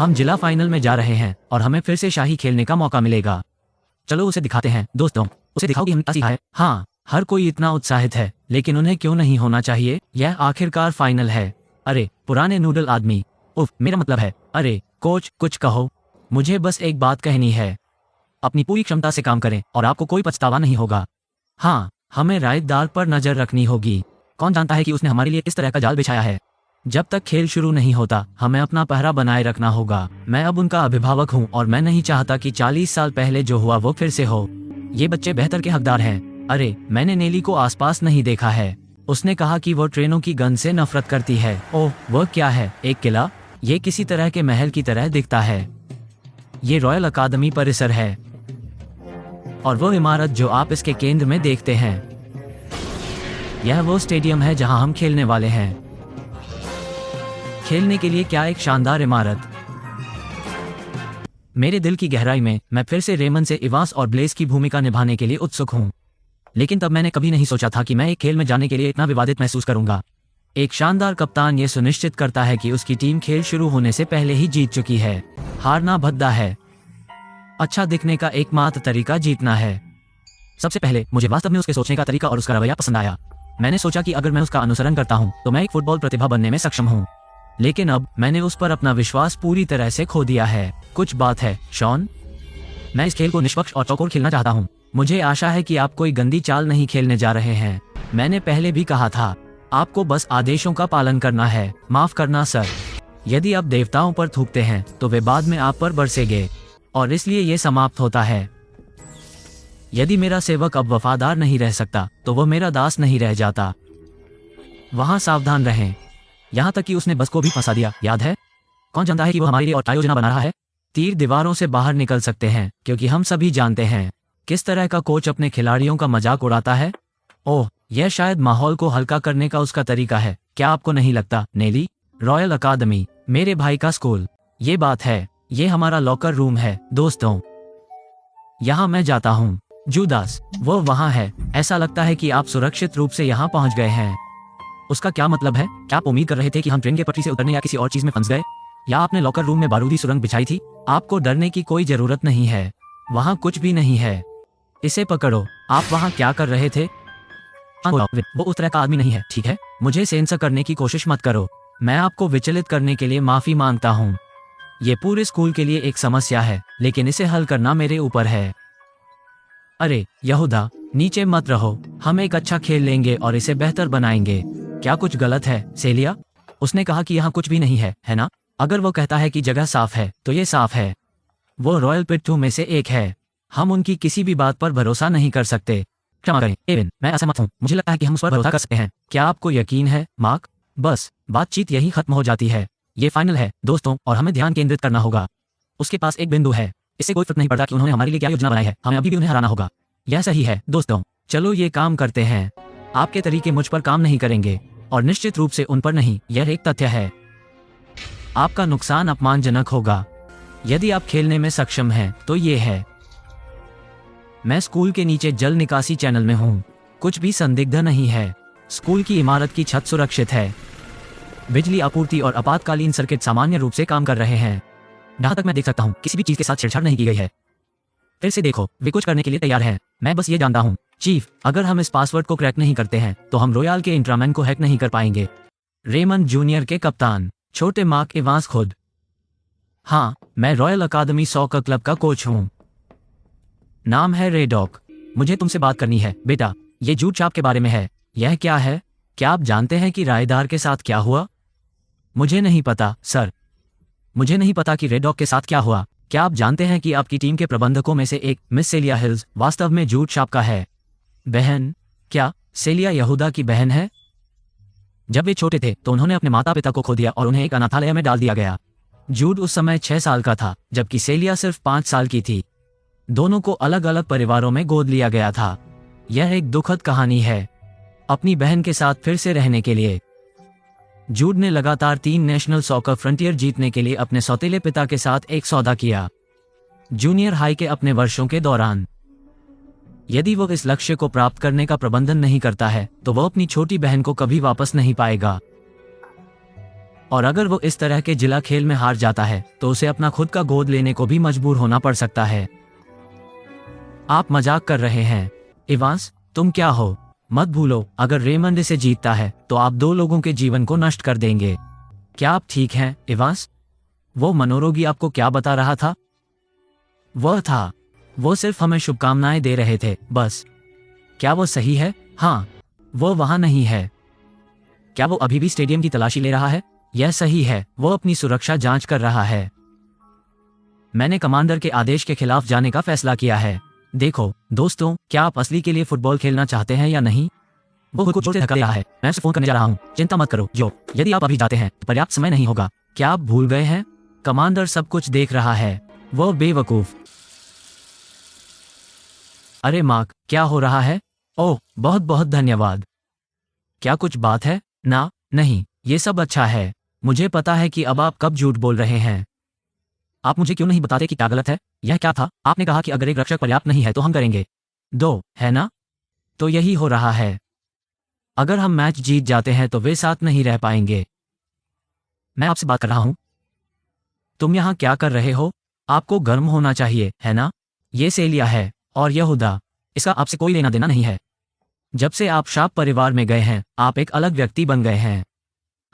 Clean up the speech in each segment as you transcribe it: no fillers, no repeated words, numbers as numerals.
हम जिला फाइनल में जा रहे हैं और हमें फिर से शाही खेलने का मौका मिलेगा। चलो उसे दिखाते हैं दोस्तों, उसे दिखाओ कि हमने क्या सीखा है। हाँ, हर कोई इतना उत्साहित है, लेकिन उन्हें क्यों नहीं होना चाहिए। यह आखिरकार फाइनल है। अरे पुराने नूडल आदमी, उफ, मेरा मतलब है। अरे कोच, कुछ कहो। मुझे बस एक बात कहनी है, अपनी पूरी क्षमता से काम करें और आपको कोई पछतावा नहीं होगा। हाँ, हमें रायदार पर नजर रखनी होगी। कौन जानता है कि उसने हमारे लिए किस तरह का जाल बिछाया है। जब तक खेल शुरू नहीं होता हमें अपना पहरा बनाए रखना होगा। मैं अब उनका अभिभावक हूँ और मैं नहीं चाहता कि 40 साल पहले जो हुआ वो फिर से हो। ये बच्चे बेहतर के हकदार हैं। अरे मैंने नेली को आसपास नहीं देखा है। उसने कहा कि वो ट्रेनों की गंध से नफरत करती है। ओह, वह क्या है? एक किला? ये किसी तरह के महल की तरह दिखता है। ये रॉयल अकादमी परिसर है और वो इमारत जो आप इसके केंद्र में देखते हैं, यह वो स्टेडियम है जहां हम खेलने वाले हैं। खेलने के लिए क्या एक शानदार इमारत। मेरे दिल की गहराई में मैं फिर से रेमन से इवांस और ब्लेस की भूमिका निभाने के लिए उत्सुक हूं। लेकिन तब मैंने कभी नहीं सोचा था कि मैं एक खेल में जाने के लिए इतना विवादित महसूस करूंगा। एक शानदार कप्तान ये सुनिश्चित करता है कि उसकी टीम खेल शुरू होने से पहले ही जीत चुकी है। हारना भद्दा है। अच्छा दिखने का एकमात्र तरीका जीतना है। सबसे पहले मुझे वास्तव में उसके सोचने का तरीका और उसका रवैया पसंद आया। मैंने सोचा कि अगर मैं उसका अनुसरण करता हूं तो मैं एक फुटबॉल प्रतिभा बनने में सक्षम हूं। लेकिन अब मैंने उस पर अपना विश्वास पूरी तरह से खो दिया है। कुछ बात है शॉन। मैं इस खेल को निष्पक्ष और चौकोर खेलना चाहता हूं। मुझे आशा है कि आप कोई गंदी चाल नहीं खेलने जा रहे हैं। मैंने पहले भी कहा था, आपको बस आदेशों का पालन करना है। माफ करना सर। यदि आप देवताओं पर थूकते हैं तो वे बाद में आप पर बरसेंगे और इसलिए ये समाप्त होता है। यदि मेरा सेवक अब वफादार नहीं रह सकता तो वह मेरा दास नहीं रह जाता। वहां सावधान रहें। यहाँ तक कि उसने बस को भी फंसा दिया, याद है? कौन जानता है कि वो हमारे लिए और क्या योजना बना रहा है। तीर दीवारों से बाहर निकल सकते हैं क्योंकि हम सभी जानते हैं किस तरह का कोच अपने खिलाड़ियों का मजाक उड़ाता है। ओह, यह शायद माहौल को हल्का करने का उसका तरीका है। क्या आपको नहीं लगता नेली? रॉयल अकादमी, मेरे भाई का स्कूल। ये बात है, ये हमारा लॉकर रूम है दोस्तों। यहाँ मैं जाता हूँ। जूदास, वो वहाँ है। ऐसा लगता है कि आप सुरक्षित रूप से यहाँ पहुँच गए हैं। उसका क्या मतलब है? क्या आप उम्मीद कर रहे थे कि हम ट्रेन के पटरी से उतरने या किसी और चीज में फंस गए? या आपने लॉकर रूम में बारूदी सुरंग बिछाई थी? आपको डरने की कोई जरूरत नहीं है। वहाँ कुछ भी नहीं है। इसे पकड़ो। आप वहाँ क्या कर रहे थे? वो उस तरह का आदमी नहीं है, ठीक है? मुझे सेंसर करने की कोशिश मत करो। मैं आपको विचलित करने के लिए माफी मांगता हूँ। ये पूरे स्कूल के लिए एक समस्या है, लेकिन इसे हल करना मेरे ऊपर है। अरे यहूदा, नीचे मत रहो। हम एक अच्छा खेल लेंगे और इसे बेहतर बनाएंगे। क्या कुछ गलत है सेलिया? उसने कहा कि यहाँ कुछ भी नहीं है ना? अगर वो कहता है कि जगह साफ है तो ये साफ है। वो रॉयल पिट्ठू में से एक है। हम उनकी किसी भी बात पर भरोसा नहीं कर सकते। क्षमा करें एविन, मैं असहमत हूँ। मुझे लगता है कि हम उस पर भरोसा कर सकते हैं। क्या आपको यकीन है मार्क? बस बातचीत यही खत्म हो जाती है। ये फाइनल है दोस्तों और हमें ध्यान केंद्रित करना होगा। उसके पास एक बिंदु है। इससे कोई फर्क नहीं पड़ता कि उन्होंने हमारे लिए क्या योजना बनाई है। हमें अभी भी उन्हें हराना होगा। यह सही है दोस्तों। चलो ये काम करते हैं। आपके तरीके मुझ पर काम नहीं करेंगे और निश्चित रूप से उन पर नहीं। यह एक तथ्य है। आपका नुकसान अपमानजनक होगा। यदि आप खेलने में सक्षम हैं तो ये है। मैं स्कूल के नीचे जल निकासी चैनल में हूँ। कुछ भी संदिग्ध नहीं है। स्कूल की इमारत की छत सुरक्षित है। बिजली आपूर्ति और आपातकालीन सर्किट सामान्य रूप से काम कर रहे हैं। जहाँ तक मैं देख सकता हूँ किसी भी चीज के साथ छेड़छाड़ नहीं की गई है। फिर से देखो, वे कुछ करने के लिए तैयार हैं। मैं बस ये जानता हूँ चीफ, अगर हम इस पासवर्ड को क्रैक नहीं करते हैं तो हम रॉयल के इंट्रामैन को हैक नहीं कर पाएंगे। रेमन जूनियर के कप्तान, छोटे मार्क इवांस खुद। हाँ, मैं रॉयल अकादमी सॉकर क्लब का कोच हूँ। नाम है रेडॉक। मुझे तुमसे बात करनी है बेटा। ये जूट छाप के बारे में है। यह क्या है? क्या आप जानते हैं कि रायदार के साथ क्या हुआ? मुझे नहीं पता सर। मुझे नहीं पता कि रेडॉक के साथ क्या हुआ। क्या आप जानते हैं कि आपकी टीम के प्रबंधकों में से एक मिस सेलिया हिल्स वास्तव में जूट छाप का है? बहन? क्या सेलिया यहूदा की बहन है? जब वे छोटे थे तो उन्होंने अपने माता पिता को खो दिया और उन्हें एक अनाथालय में डाल दिया गया। जूड उस समय 6 साल का था जबकि सेलिया सिर्फ 5 साल की थी। दोनों को अलग अलग परिवारों में गोद लिया गया था। यह एक दुखद कहानी है। अपनी बहन के साथ फिर से रहने के लिए जूड ने लगातार 3 नेशनल सॉकर फ्रंटियर जीतने के लिए अपने सौतेले पिता के साथ एक सौदा किया। जूनियर हाई के अपने वर्षों के दौरान यदि वो इस लक्ष्य को प्राप्त करने का प्रबंधन नहीं करता है तो वो अपनी छोटी बहन को कभी वापस नहीं पाएगा। और अगर वो इस तरह के जिला खेल में हार जाता है तो उसे अपना खुद का गोद लेने को भी मजबूर होना पड़ सकता है। आप मजाक कर रहे हैं इवांस, तुम क्या हो? मत भूलो, अगर रेमंड इसे जीतता है तो आप 2 लोगों के जीवन को नष्ट कर देंगे। क्या आप ठीक हैं इवांस? वो मनोरोगी आपको क्या बता रहा था? वो सिर्फ हमें शुभकामनाएं दे रहे थे, बस। क्या वो सही है? हाँ, वो वहां नहीं है। क्या वो अभी भी स्टेडियम की तलाशी ले रहा है? यह सही है, वो अपनी सुरक्षा जांच कर रहा है। मैंने कमांडर के आदेश के खिलाफ जाने का फैसला किया है। देखो दोस्तों, क्या आप असली के लिए फुटबॉल खेलना चाहते हैं या नहीं? वो खुद को जोर से धक्का दे रहा है। मैं उसे फोन करने जा रहा हूँ। चिंता मत करो जो, यदि आप अभी जाते हैं तो पर्याप्त समय नहीं होगा। क्या आप भूल गए हैं? कमांडर सब कुछ देख रहा है। वो बेवकूफ। अरे मार्क, क्या हो रहा है? ओह, बहुत बहुत धन्यवाद। क्या कुछ बात है? नहीं, ये सब अच्छा है। मुझे पता है कि अब आप कब झूठ बोल रहे हैं। आप मुझे क्यों नहीं बताते कि क्या गलत है? यह क्या था? आपने कहा कि अगर एक रक्षक पर्याप्त नहीं है तो हम करेंगे 2, है ना? तो यही हो रहा है। अगर हम मैच जीत जाते हैं तो वे साथ नहीं रह पाएंगे। मैं आपसे बात कर रहा हूं। तुम यहां क्या कर रहे हो? आपको गर्म होना चाहिए, है ना? ये सेलिया है और यहूदा, इसका आपसे कोई लेना देना नहीं है। जब से आप शाप परिवार में गए हैं, आप एक अलग व्यक्ति बन गए हैं।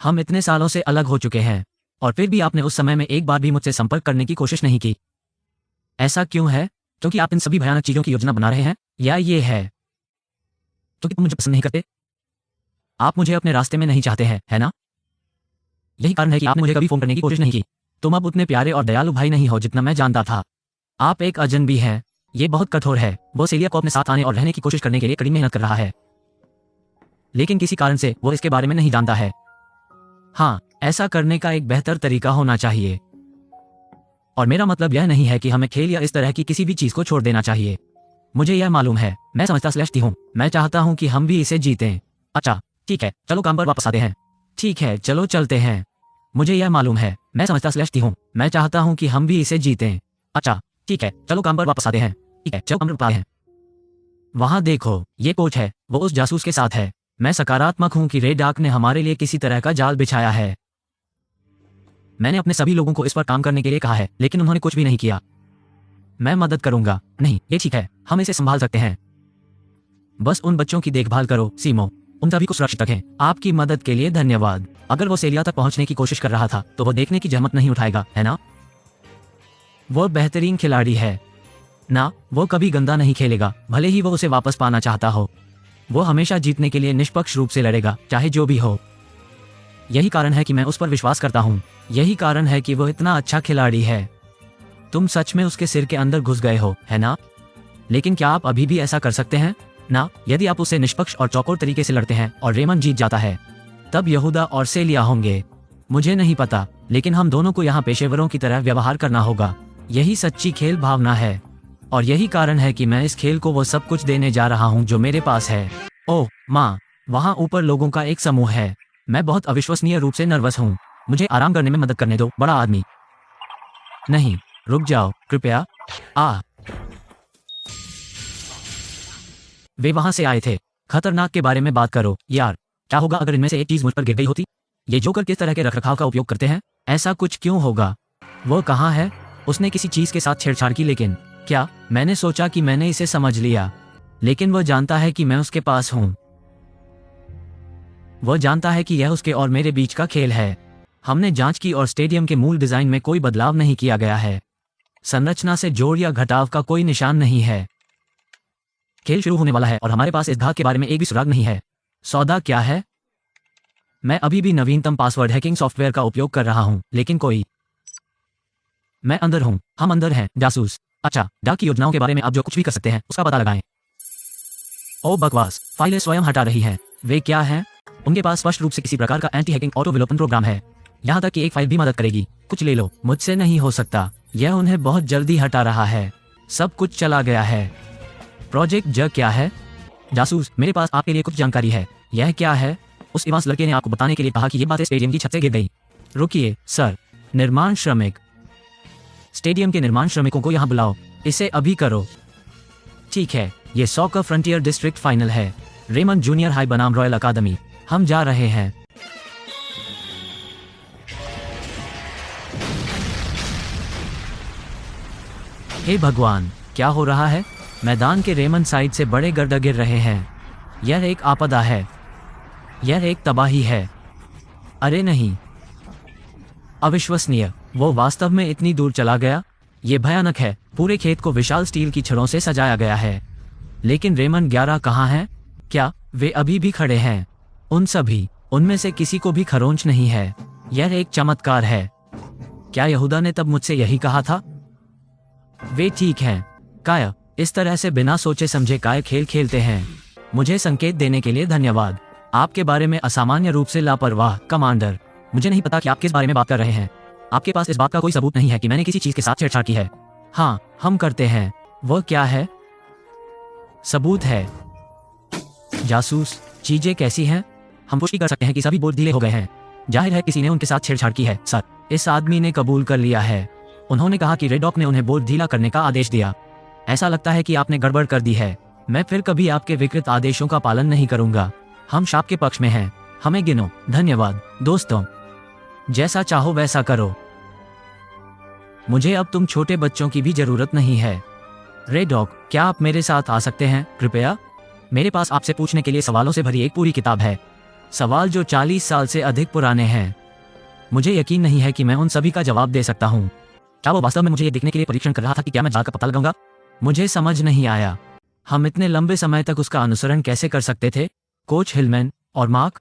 हम इतने सालों से अलग हो चुके हैं और फिर भी आपने उस समय में एक बार भी मुझसे संपर्क करने की कोशिश नहीं की। ऐसा क्यों है? क्योंकि आप इन सभी भयानक चीजों की योजना बना रहे हैं, या ये है क्योंकि तुम मुझे पसंद नहीं करते? आप मुझे अपने रास्ते में नहीं चाहते हैं, है ना? यही कारण है कि आपने मुझे कभी फोन करने की कोशिश नहीं की। तुम अब उतने प्यारे और दयालु भाई नहीं हो जितना मैं जानता था। आप एक अजनबी हैं। ये बहुत कठोर है। वो सेलिया को अपने साथ आने और रहने की कोशिश करने के लिए कड़ी मेहनत कर रहा है, लेकिन किसी कारण से वो इसके बारे में नहीं जानता है। हाँ, ऐसा करने का एक बेहतर तरीका होना चाहिए। और मेरा मतलब यह नहीं है कि हमें खेल या इस तरह की किसी भी चीज को छोड़ देना चाहिए। मुझे यह मालूम है, मैं समझता स्लेष्टी हूँ। मैं चाहता हूँ कि हम भी इसे जीतें। अच्छा, ठीक है, चलो काम पर वापस आते हैं। ठीक है, चलो चलते हैं। मुझे यह मालूम है, मैं समझता स्लेष्टी हूँ। मैं चाहता हूँ कि हम भी इसे जीतें। अच्छा, ठीक है, चलो काम पर वापस आते हैं। ठीक है, चलो काम पर आते हैं। वहां देखो, ये कोच है, वो उस जासूस के साथ है। मैं सकारात्मक हूं कि रेड डार्क ने हमारे लिए किसी तरह का जाल बिछाया है। मैंने अपने सभी लोगों को इस पर काम करने के लिए कहा है, लेकिन उन्होंने कुछ भी नहीं किया। मैं मदद करूंगा। नहीं, ये ठीक है, हम इसे संभाल सकते हैं। बस उन बच्चों की देखभाल करो, सीमो। उन सभी को सुरक्षित रखें। आपकी मदद के लिए धन्यवाद। अगर वो सेलिया तक पहुंचने की कोशिश कर रहा था तो वो देखने की जहमत नहीं उठाएगा, है ना? वो बेहतरीन खिलाड़ी है ना? वो कभी गंदा नहीं खेलेगा, भले ही वो उसे वापस पाना चाहता हो। वो हमेशा जीतने के लिए निष्पक्ष रूप से लड़ेगा, चाहे जो भी हो। यही कारण है कि मैं उस पर विश्वास करता हूँ। यही कारण है कि वो इतना अच्छा खिलाड़ी है। तुम सच में उसके सिर के अंदर घुस गए हो, है ना? लेकिन क्या आप अभी भी ऐसा कर सकते हैं ना? यदि आप उससे निष्पक्ष और चौकोर तरीके से लड़ते हैं और रेमंड जीत जाता है, तब यहूदा और सेलिया होंगे। मुझे नहीं पता, लेकिन हम दोनों को यहाँ पेशेवरों की तरह व्यवहार करना होगा। यही सच्ची खेल भावना है और यही कारण है कि मैं इस खेल को वो सब कुछ देने जा रहा हूँ जो मेरे पास है। ओह माँ, वहाँ ऊपर लोगों का एक समूह है। मैं बहुत अविश्वसनीय रूप से नर्वस हूँ। मुझे आराम करने में मदद करने दो, बड़ा आदमी। नहीं, रुक जाओ कृपया। वे वहां से आए थे। खतरनाक के बारे में बात करो यार। क्या होगा अगर इनमें से एक चीज मुझ पर गिर गई होती? ये जोकर किस तरह के रखरखाव का उपयोग करते हैं? ऐसा कुछ क्यों होगा? वो कहाँ है? उसने किसी चीज के साथ छेड़छाड़ की, लेकिन क्या? मैंने सोचा कि मैंने इसे समझ लिया, लेकिन वो जानता है कि मैं उसके पास हूं। वो जानता है कि यह उसके और मेरे बीच का खेल है। हमने जांच की और स्टेडियम के मूल डिजाइन में कोई बदलाव नहीं किया गया है। संरचना से जोड़ या घटाव का कोई निशान नहीं है। खेल शुरू होने वाला है और हमारे पास इस घात के बारे में एक भी सुराग नहीं है। सौदा क्या है? मैं अभी भी नवीनतम पासवर्ड हैकिंग सॉफ्टवेयर का उपयोग कर रहा हूं, लेकिन कोई। मैं अंदर हूं। हम अंदर हैं, जासूस। अच्छा, डाक की योजनाओं के बारे में आप जो कुछ भी कर सकते हैं उसका पता लगाएं। ओ बकवास, फाइलें स्वयं हटा रही हैं। वे क्या हैं? उनके पास स्पष्ट रूप से किसी प्रकार का एंटी हैकिंग ऑटो विलोपन प्रोग्राम है। यहाँ तक कि एक फाइल भी मदद करेगी। कुछ ले लो। मुझसे नहीं हो सकता। यह उन्हें बहुत जल्दी हटा रहा है। सब कुछ चला गया है। प्रोजेक्ट ज क्या है? जासूस, मेरे पास आपके लिए कुछ जानकारी है। यह क्या है? उस इवांस लड़के ने आपको बताने के लिए कहा कि ये बातें स्टेडियम की छत से गिर गई। रुकिए सर। निर्माण श्रमिक। स्टेडियम के निर्माण श्रमिकों को यहाँ बुलाओ। इसे अभी करो। ठीक है, ये सॉकर फ्रंटियर डिस्ट्रिक्ट फाइनल है। रेमंड जूनियर हाई बनाम रॉयल अकादमी। हम जा रहे हैं। हे भगवान, क्या हो रहा है? मैदान के रेमन साइड से बड़े गर्द गिर रहे हैं। यह एक आपदा है, यह एक तबाही है। अरे नहीं, अविश्वसनीय, वो वास्तव में इतनी दूर चला गया। ये भयानक है। पूरे खेत को विशाल स्टील की छड़ों से सजाया गया है, लेकिन रेमन 11 कहाँ हैं? क्या वे अभी भी खड़े हैं? उनमें से किसी को भी खरोंच नहीं है। यह एक चमत्कार है। क्या यहूदा ने तब मुझसे यही कहा था? वे ठीक हैं। काय, इस तरह से बिना सोचे समझे काय खेल खेलते हैं। मुझे संकेत देने के लिए धन्यवाद। आपके बारे में असामान्य रूप से लापरवाह, कमांडर। मुझे नहीं पता कि आप किस बारे में बात कर रहे हैं। आपके पास इस बात का कोई सबूत नहीं है कि मैंने किसी चीज के साथ छेड़छाड़ की है। हाँ, हम करते हैं। वह क्या है? सबूत है। जासूस, चीजें कैसी हैं? हम पुष्टि कर सकते हैं कि सभी बोर्ड ढीले हो गए हैं। जाहिर है किसी ने उनके साथ छेड़छाड़ की है, सर। इस आदमी ने कबूल कर लिया है। उन्होंने कहा कि रेडॉक ने उन्हें बोर्ड ढीला करने का आदेश दिया। ऐसा लगता है कि आपने गड़बड़ कर दी है। मैं फिर कभी आपके विकृत आदेशों का पालन नहीं करूंगा। हम शाप के पक्ष में हैं। हमें गिनो। धन्यवाद दोस्तों। जैसा चाहो वैसा करो। मुझे अब तुम छोटे बच्चों की भी जरूरत नहीं है। रेडॉक, क्या आप मेरे साथ आ सकते हैं कृपया? मेरे पास आपसे पूछने के लिए सवालों से भरी एक पूरी किताब है। सवाल जो 40 साल से अधिक पुराने हैं। मुझे यकीन नहीं है कि मैं उन सभी का जवाब दे सकता हूँ। क्या वो वास्तव में मुझे ये देखने के लिए परीक्षण कर रहा था कि क्या मैं जाकर पता लगाऊंगा? मुझे समझ नहीं आया। हम इतने लंबे समय तक उसका अनुसरण कैसे कर सकते थे? कोच हिलमैन और मार्क,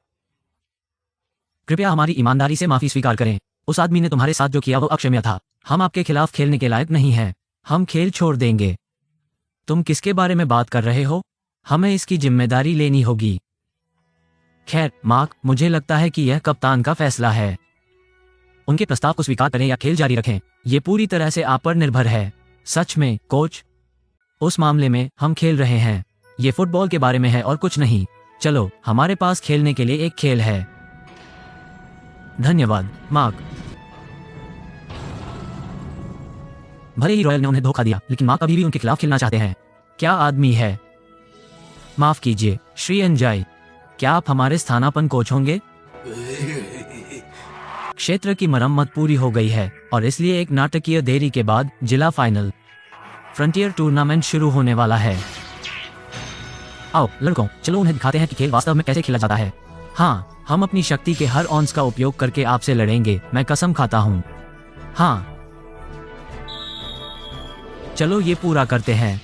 कृपया हमारी ईमानदारी से माफी स्वीकार करें। उस आदमी ने तुम्हारे साथ जो किया वो अक्षम्य था। हम आपके खिलाफ खेलने के लायक नहीं हैं। हम खेल छोड़ देंगे। तुम किसके बारे में बात कर रहे हो? हमें इसकी जिम्मेदारी लेनी होगी। खैर मार्क, मुझे लगता है कि यह कप्तान का फैसला है। उनके प्रस्ताव को स्वीकार करें या खेल जारी रखें, यह पूरी तरह से आप पर निर्भर है। सच में कोच, उस मामले में हम खेल रहे हैं। ये फुटबॉल के बारे में है और कुछ नहीं। चलो, हमारे पास खेलने के लिए एक खेल है। धन्यवाद मार्क। भले ही रॉयल ने उन्हें धोखा दिया, लेकिन मार्क अभी भी उनके खिलाफ खेलना चाहते हैं। क्या आदमी है? माफ कीजिए श्री एंजाई, क्या आप हमारे स्थानापन्न कोच होंगे? क्षेत्र की मरम्मत पूरी हो गई है और इसलिए एक नाटकीय देरी के बाद जिला फाइनल फ्रंटियर टूर्नामेंट शुरू होने वाला है। आओ लड़कों, चलो उन्हें दिखाते हैं कि खेल वास्तव में कैसे खेला जाता है। हाँ, हम अपनी शक्ति के हर ऑन्स का उपयोग करके आपसे लड़ेंगे, मैं कसम खाता हूँ। हाँ, चलो ये पूरा करते हैं।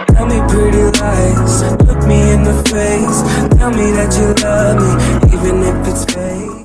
Tell me pretty lies, look me in the face, tell me that you love me, even if it's fake.